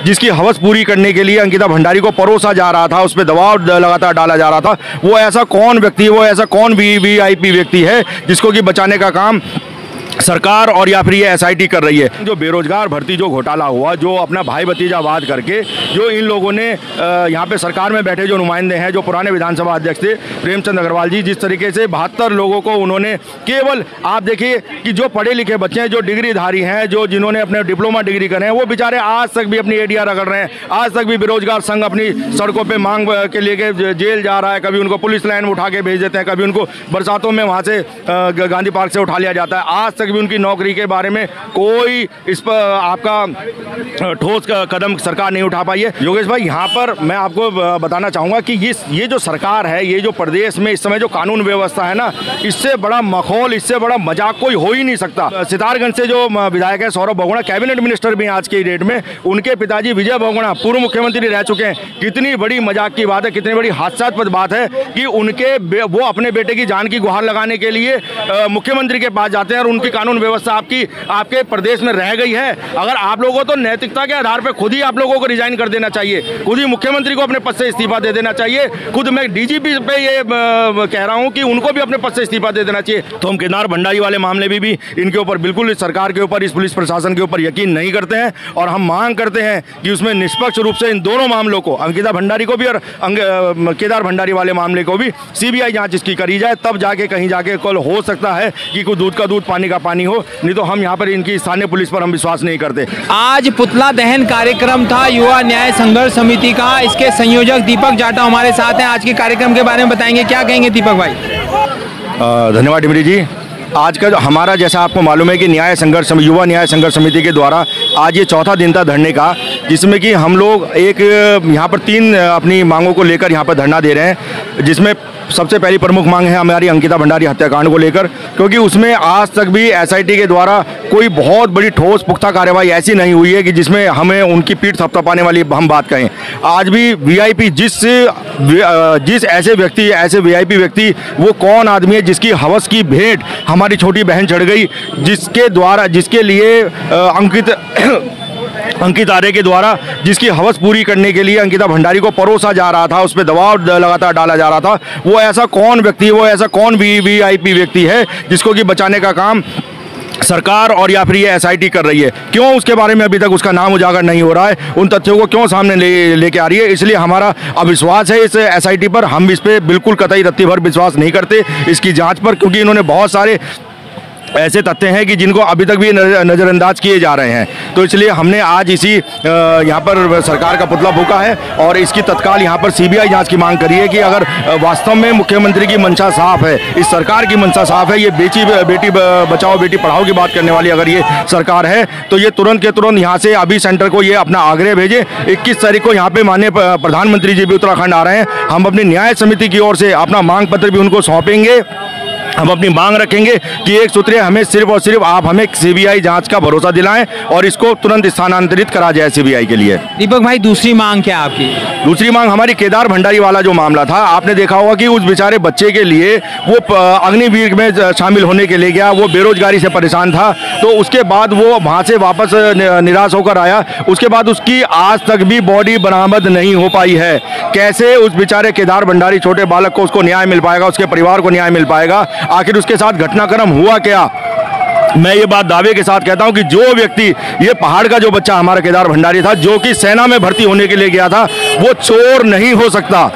जिसकी हवस पूरी करने के लिए अंकिता भंडारी को परोसा जा रहा था, उस पर दबाव लगातार डाला जा रहा था। वो ऐसा कौन व्यक्ति है, वो ऐसा कौन वीआईपी व्यक्ति है जिसको कि बचाने का काम सरकार और या फिर ये एसआईटी कर रही है। जो बेरोजगार भर्ती जो घोटाला हुआ, जो अपना भाई भतीजावाद करके जो इन लोगों ने यहाँ पे सरकार में बैठे जो नुमाइंदे हैं, जो पुराने विधानसभा अध्यक्ष थे प्रेमचंद अग्रवाल जी, जिस तरीके से 72 लोगों को उन्होंने केवल, आप देखिए कि जो पढ़े लिखे बच्चे हैं, जो डिग्रीधारी हैं, जो जिन्होंने अपने डिप्लोमा डिग्री करे हैं, वो बेचारे आज तक भी अपनी एडीआर रगड़ रहे हैं। आज तक भी बेरोजगार संघ अपनी सड़कों पर मांग के लेके जेल जा रहा है। कभी उनको पुलिस लाइन में उठा के भेज देते हैं, कभी उनको बरसातों में वहाँ से गांधी पार्क से उठा लिया जाता है। आज तक भी उनकी नौकरी के बारे में कोई इस पर आपका ठोस कदम सरकार नहीं उठा पाई है। योगेश भाई, यहाँ पर मैं आपको बताना चाहूँगा कि ये जो सरकार है, ये जो प्रदेश में इस समय जो कानून व्यवस्था है ना, इससे बड़ा मखौल, इससे बड़ा मजाक कोई हो ही नहीं सकता। सितारगंज से जो विधायक है सौरभ बहुगुणा, कैबिनेट मिनिस्टर भी आज की डेट में, उनके पिताजी विजय बहुगुणा पूर्व मुख्यमंत्री रह चुके हैं। कितनी बड़ी मजाक की बात है, कितनी बड़ी हास्यास्पद बात है कि वो अपने बेटे की जान की गुहार लगाने के लिए मुख्यमंत्री के पास जाते हैं और उनकी कानून व्यवस्था आपके प्रदेश में रह गई है। अगर आप लोगों को तो नैतिकता के आधार पर खुद ही आप लोगों को रिजाइन कर देना चाहिए, खुद ही मुख्यमंत्री को अपने पद से इस्तीफा दे देना चाहिए। खुद मैं डीजीपी पे ये कह रहा हूं कि उनको भी अपने पद से इस्तीफा दे देना चाहिए। तो हम केदार भंडारी वाले मामले में भी इनके ऊपर बिल्कुल, इस सरकार के ऊपर, इस पुलिस प्रशासन के ऊपर यकीन नहीं करते हैं और हम मांग करते हैं कि उसमें निष्पक्ष रूप से इन दोनों मामलों को, अंकिता भंडारी को भी और केदार भंडारी वाले मामले को भी सीबीआई जांच इसकी करी जाए। तब जाके कहीं जाके कल हो सकता है कि कुछ दूध का दूध पानी का पानी हो, नहीं तो हम यहाँ पर इनकी स्थानीय पुलिस पर हम विश्वास नहीं करते। आज पुतला दहन कार्यक्रम था युवा न्याय संघर्ष समिति का। इसके संयोजक दीपक जाटव हमारे साथ हैं। आज के कार्यक्रम के बारे में बताएंगे, क्या कहेंगे दीपक भाई? धन्यवाद डिमरी जी। आज का हमारा, जैसा आपको मालूम है कि युवा न्याय संघर्ष समिति के द्वारा आज ये चौथा दिन था धरने का, जिसमें कि हम लोग एक यहाँ पर 3 अपनी मांगों को लेकर यहाँ पर धरना दे रहे हैं। जिसमें सबसे पहली प्रमुख मांग है हमारी अंकिता भंडारी हत्याकांड को लेकर, क्योंकि उसमें आज तक भी एसआईटी के द्वारा कोई बहुत बड़ी ठोस पुख्ता कार्रवाई ऐसी नहीं हुई है कि जिसमें हमें उनकी पीठ थपथपाने वाली हम बात कहें। आज भी वीआईपी जिस ऐसे वीआईपी व्यक्ति, वो कौन आदमी है जिसकी हवस की भेंट हमारी छोटी बहन चढ़ गई, जिसके लिए अंकित आर्य के द्वारा जिसकी हवस पूरी करने के लिए अंकिता भंडारी को परोसा जा रहा था, उस पर दबाव लगातार डाला जा रहा था। वो ऐसा कौन व्यक्ति है, वो ऐसा कौन वीआईपी व्यक्ति है जिसको कि बचाने का काम सरकार और या फिर ये एसआईटी कर रही है। क्यों उसके बारे में अभी तक उसका नाम उजागर नहीं हो रहा है, उन तथ्यों को क्यों सामने लेके आ रही है। इसलिए हमारा अविश्वास है इस एसआईटी पर। हम इस पर बिल्कुल कतई रत्ती भर विश्वास नहीं करते इसकी जाँच पर, क्योंकि इन्होंने बहुत सारे ऐसे तथ्य हैं कि जिनको अभी तक भी नज़रअंदाज किए जा रहे हैं। तो इसलिए हमने आज इसी यहाँ पर सरकार का पुतला फूंका है और इसकी तत्काल यहाँ पर सीबीआई जांच की मांग करी है कि अगर वास्तव में मुख्यमंत्री की मंशा साफ है, इस सरकार की मंशा साफ है, ये बेटी बचाओ बेटी पढ़ाओ की बात करने वाली अगर ये सरकार है, तो ये तुरंत के तुरंत यहाँ से अभी सेंटर को ये अपना आग्रह भेजे। 21 तारीख को यहाँ पे माननीय प्रधानमंत्री जी भी उत्तराखंड आ रहे हैं। हम अपनी न्याय समिति की ओर से अपना मांग पत्र भी उनको सौंपेंगे। हम अपनी मांग रखेंगे कि एक सूत्रीय हमें सिर्फ और सिर्फ आप हमें सीबीआई जांच का भरोसा दिलाएं और इसको तुरंत स्थानांतरित करा जाए सीबीआई के लिए। दीपक भाई, दूसरी मांग क्या आपकी? दूसरी मांग हमारी केदार भंडारी वाला जो मामला था, आपने देखा होगा कि उस बेचारे बच्चे के लिए वो अग्निवीर में शामिल होने के लिए गया, वो बेरोजगारी से परेशान था, तो उसके बाद वो वहाँ से वापस निराश होकर आया। उसके बाद उसकी आज तक भी बॉडी बरामद नहीं हो पाई है। कैसे उस बेचारे केदार भंडारी छोटे बालक को उसको न्याय मिल पाएगा, उसके परिवार को न्याय मिल पाएगा? आखिर उसके साथ घटनाक्रम हुआ क्या? मैं ये बात दावे के साथ कहता हूं कि जो व्यक्ति, ये पहाड़ का जो बच्चा हमारा केदार भंडारी था, जो कि सेना में भर्ती होने के लिए गया था, वो चोर नहीं हो सकता।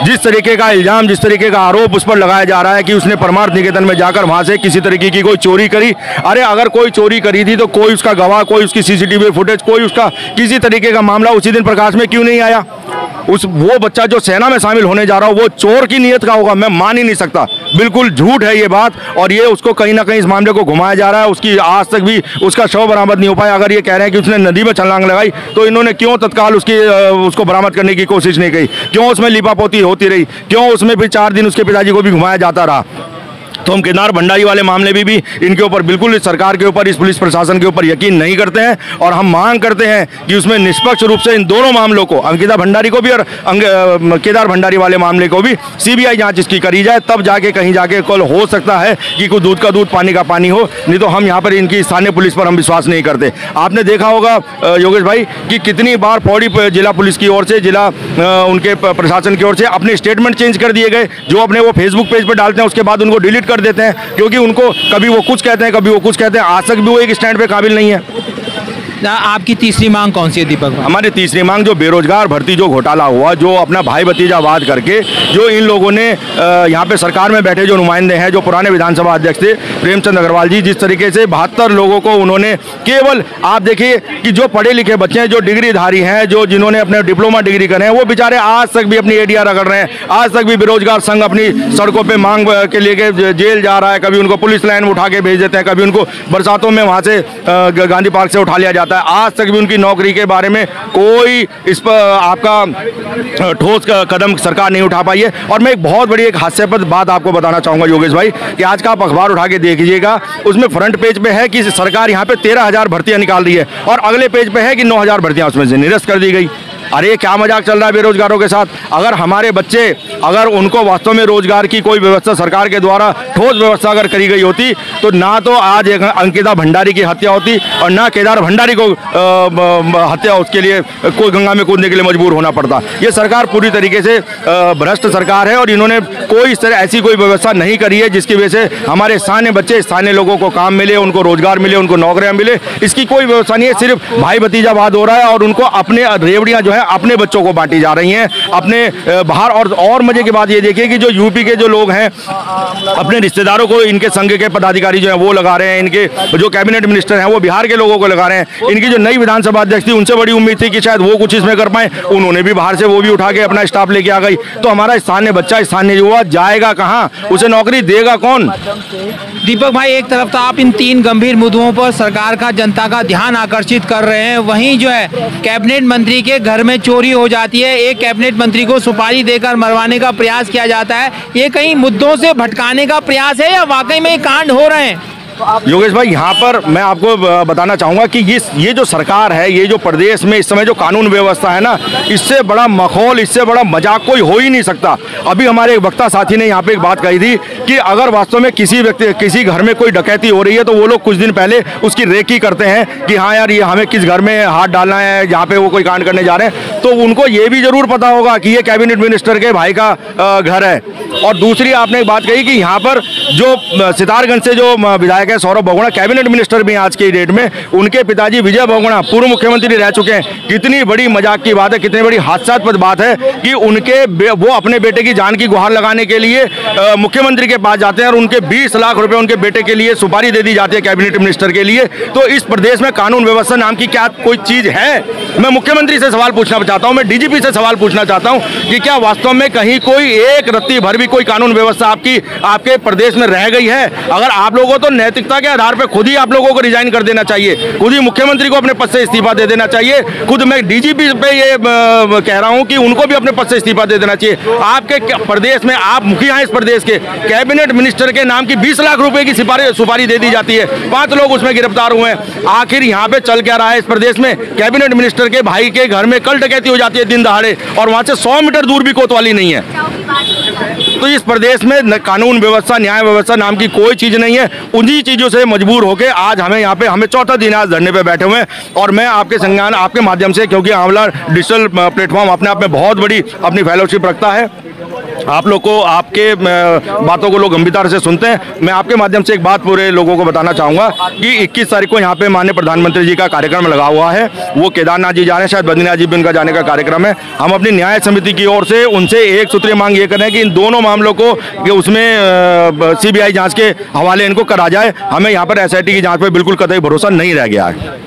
जिस तरीके का इल्जाम, जिस तरीके का आरोप उस पर लगाया जा रहा है कि उसने परमार्थ निकेतन में जाकर वहां से किसी तरीके की कोई चोरी करी। अरे अगर कोई चोरी करी थी तो कोई उसका गवाह, कोई उसकी सीसीटीवी फुटेज, कोई उसका किसी तरीके का मामला उसी दिन प्रकाश में क्यों नहीं आया? वो बच्चा जो सेना में शामिल होने जा रहा हो, वो चोर की नीयत का होगा? मैं मान ही नहीं सकता। बिल्कुल झूठ है ये बात, और ये उसको कहीं ना कहीं इस मामले को घुमाया जा रहा है। उसकी आज तक भी उसका शव बरामद नहीं हो पाया। अगर ये कह रहे हैं कि उसने नदी में छलांग लगाई, तो इन्होंने क्यों तत्काल उसको बरामद करने की कोशिश नहीं की? क्यों उसमें लिपापोती होती रही? क्यों उसमें फिर 4 दिन उसके पिताजी को भी घुमाया जाता रहा? तो हम केदार भंडारी वाले मामले में भी इनके ऊपर बिल्कुल इस सरकार के ऊपर, इस पुलिस प्रशासन के ऊपर यकीन नहीं करते हैं और हम मांग करते हैं कि उसमें निष्पक्ष रूप से इन दोनों मामलों को, अंकिता भंडारी को भी और केदार भंडारी वाले मामले को भी सीबीआई जांच इसकी करी जाए, तब जाके कहीं जाके कल हो सकता है कि कुछ दूध का दूध पानी का पानी हो। नहीं तो हम यहाँ पर इनकी स्थानीय पुलिस पर हम विश्वास नहीं करते। आपने देखा होगा योगेश भाई कि कितनी बार पौड़ी जिला पुलिस की ओर से, जिला उनके प्रशासन की ओर से अपने स्टेटमेंट चेंज कर दिए गए, जो अपने वो फेसबुक पेज पर डालते हैं उसके बाद उनको डिलीट कर देते हैं, क्योंकि उनको कभी वो कुछ कहते हैं, कभी वो कुछ कहते हैं। आज तक भी वो एक स्टैंड पे काबिल नहीं है। आपकी तीसरी मांग कौन सी है दीपक? हमारी तीसरी मांग जो बेरोजगार भर्ती जो घोटाला हुआ, जो अपना भाई भतीजावाद करके जो इन लोगों ने यहाँ पे सरकार में बैठे जो नुमाइंदे हैं, जो पुराने विधानसभा अध्यक्ष थे प्रेमचंद अग्रवाल जी, जिस तरीके से 72 लोगों को उन्होंने केवल, आप देखिए कि जो पढ़े लिखे बच्चे हैं, जो डिग्रीधारी हैं, जो जिन्होंने अपने डिप्लोमा डिग्री करे हैं, वो बेचारे आज तक भी अपनी एडीआर रगड़ रहे हैं। आज तक भी बेरोजगार संघ अपनी सड़कों पर मांग के लेके जेल जा रहा है। कभी उनको पुलिस लाइन में उठा के भेज देते हैं, कभी उनको बरसातों में वहाँ से गांधी पार्क से उठा लिया जाता है। आज तक भी उनकी नौकरी के बारे में कोई इस पर आपका ठोस कदम सरकार नहीं उठा पाई है। और मैं एक बहुत बड़ी एक हास्यास्पद बात आपको बताना चाहूंगा योगेश भाई, कि आज का आप अखबार उठा के देखिएगा, उसमें फ्रंट पेज पे है कि सरकार यहाँ पे 13,000 भर्तियां निकाल रही है और अगले पेज पे है कि 9,000 भर्तियां उसमें से निरस्त कर दी गई। अरे क्या मजाक चल रहा है बेरोजगारों के साथ? अगर हमारे बच्चे, अगर उनको वास्तव में रोजगार की कोई व्यवस्था सरकार के द्वारा ठोस व्यवस्था अगर करी गई होती, तो ना तो आज अंकिता भंडारी की हत्या होती और ना केदार भंडारी को हत्या, उसके लिए कोई गंगा में कूदने के लिए मजबूर होना पड़ता। ये सरकार पूरी तरीके से भ्रष्ट सरकार है और इन्होंने कोई इस तरह ऐसी कोई व्यवस्था नहीं करी है जिसकी वजह से हमारे स्थानीय बच्चे, स्थानीय लोगों को काम मिले, उनको रोजगार मिले, उनको नौकरियां मिले। इसकी कोई व्यवस्था नहीं है। सिर्फ भाई भतीजावाद हो रहा है और उनको अपने रेवड़ियां जो है अपने बच्चों को बांटी जा रही हैं अपने बाहर। और मजे की बात ये देखिए कि जो यूपी के जो लोग हैं अपने रिश्तेदारों को इनके संघ के पदाधिकारी जो हैं वो लगा रहे हैं, इनके जो कैबिनेट मिनिस्टर हैं वो बिहार के लोगों को लगा रहे हैं। इनकी जो नई विधानसभा अध्यक्ष थी उनसे बड़ी उम्मीद थी कि शायद वो कुछ इसमें कर पाए, उन्होंने भी बाहर से वो भी उठा के अपना स्टाफ लेके आ गई। तो हमारा स्थानीय बच्चा, स्थानीय युवा जाएगा कहाँ? उसे नौकरी देगा कौन? दीपक भाई, एक तरफ तो आप इन 3 गंभीर मुद्दों पर सरकार का, जनता का ध्यान आकर्षित कर रहे हैं, वहीं जो है कैबिनेट मंत्री के घर में चोरी हो जाती है, एक कैबिनेट मंत्री को सुपारी देकर मरवाने का प्रयास किया जाता है। ये कहीं मुद्दों से भटकाने का प्रयास है या वाकई में कांड हो रहे हैं? योगेश भाई, यहाँ पर मैं आपको बताना चाहूँगा कि ये जो सरकार है, ये जो प्रदेश में इस समय जो कानून व्यवस्था है ना, इससे बड़ा मखौल, इससे बड़ा मजाक कोई हो ही नहीं सकता। अभी हमारे एक वक्ता साथी ने यहाँ पे एक बात कही थी कि अगर वास्तव में किसी घर में कोई डकैती हो रही है तो वो लोग कुछ दिन पहले उसकी रेकी करते हैं कि हाँ यार, ये हमें किस घर में हाथ डालना है जहाँ पे वो कोई कांड करने जा रहे हैं। तो उनको ये भी जरूर पता होगा कि ये कैबिनेट मिनिस्टर के भाई का घर है। और दूसरी आपने एक बात कही कि यहाँ पर जो सितारगंज से जो विधायक है सौरभ बहुगुणा, कैबिनेट मिनिस्टर भी आज की डेट में, उनके पिताजी विजय बहुगुणा पूर्व मुख्यमंत्री रह चुके हैं। कितनी बड़ी मजाक की बात है, कितनी बड़ी हास्यास्पद बात है कि वो अपने बेटे की जान की गुहार लगाने के लिए मुख्यमंत्री के पास जाते हैं और उनके 20 लाख रुपए उनके बेटे के लिए सुपारी दे दी जाती है कैबिनेट मिनिस्टर के लिए। तो इस प्रदेश में कानून व्यवस्था नाम की क्या कोई चीज है? मैं मुख्यमंत्री से सवाल पूछना चाहता हूं, मैं डीजीपी से सवाल पूछना चाहता हूं कि क्या वास्तव में कहीं कोई एक रत्ती भर भी कोई कानून व्यवस्था आपके प्रदेश में रह गई है? अगर आप लोगों तो नैतिकता के आधार पर खुद ही आप लोगों को रिजाइन कर देना चाहिए, खुद ही मुख्यमंत्री को अपने पद से इस्तीफा दे देना चाहिए। खुद मैं डीजीपी पे ये कह रहा हूं कि उनको भी अपने पद से इस्तीफा दे देना चाहिए। आपके प्रदेश में, आप मुखिया हैं इस प्रदेश के, कैबिनेट मिनिस्टर के नाम की 20 लाख रुपए की सुपारी दे दी जाती है, 5 लोग उसमें गिरफ्तार हुए हैं। आखिर यहाँ पे चल क्या रहा है इस प्रदेश में? कैबिनेट मिनिस्टर के भाई के घर में कल डकैती हो जाती है दिन दहाड़े और वहां से 100 मीटर दूर भी कोतवाली नहीं है। तो इस प्रदेश में कानून व्यवस्था, न्याय व्यवस्था नाम की कोई चीज नहीं है। उन्हीं चीजों से मजबूर होकर आज हमें चौथा दिन आज धरने पे बैठे हुए हैं। और मैं आपके संज्ञान, आपके माध्यम से, क्योंकि आंवला डिजिटल प्लेटफॉर्म अपने आप में बहुत बड़ी अपनी फेलोशिप रखता है, आप लोग को, आपके बातों को लोग गंभीरता से सुनते हैं। मैं आपके माध्यम से एक बात पूरे लोगों को बताना चाहूँगा कि 21 तारीख को यहाँ पे माननीय प्रधानमंत्री जी का कार्यक्रम लगा हुआ है। वो केदारनाथ जी जा रहे हैं, शायद बद्रीनाथ जी भी उनका जाने का कार्यक्रम है। हम अपनी न्याय समिति की ओर से उनसे एक सूत्रीय मांग ये कर रहे हैं कि इन दोनों मामलों को उसमें सीबीआई जाँच के हवाले इनको करा जाए। हमें यहाँ पर SIT की जाँच पर बिल्कुल कतई भरोसा नहीं रह गया है।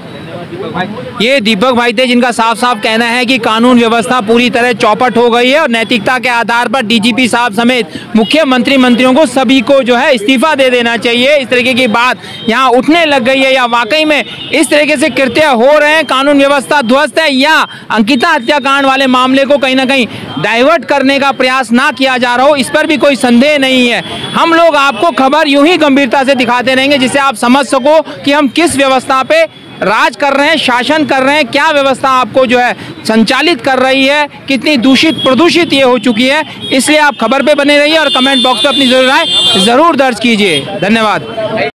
ये दीपक भाई थे जिनका साफ साफ कहना है कि कानून व्यवस्था पूरी तरह चौपट हो गई है और नैतिकता के आधार पर डीजीपी साहब समेत मुख्यमंत्री मंत्रियों को सभी को जो है इस्तीफा दे देना चाहिए। इस तरीके की बात यहाँ उठने लग गई है, या वाकई में इस तरीके से कृत्य हो रहे हैं, कानून व्यवस्था ध्वस्त है, या अंकिता हत्याकांड वाले मामले को कहीं ना कहीं डाइवर्ट करने का प्रयास ना किया जा रहा हो, इस पर भी कोई संदेह नहीं है। हम लोग आपको खबर यूं ही गंभीरता से दिखाते रहेंगे जिससे आप समझ सको कि हम किस व्यवस्था पे राज कर रहे हैं, शासन कर रहे हैं, क्या व्यवस्था आपको जो है संचालित कर रही है, कितनी दूषित प्रदूषित ये हो चुकी है। इसलिए आप खबर पे बने रहिए और कमेंट बॉक्स पे अपनी जरूर राय जरूर दर्ज कीजिए। धन्यवाद।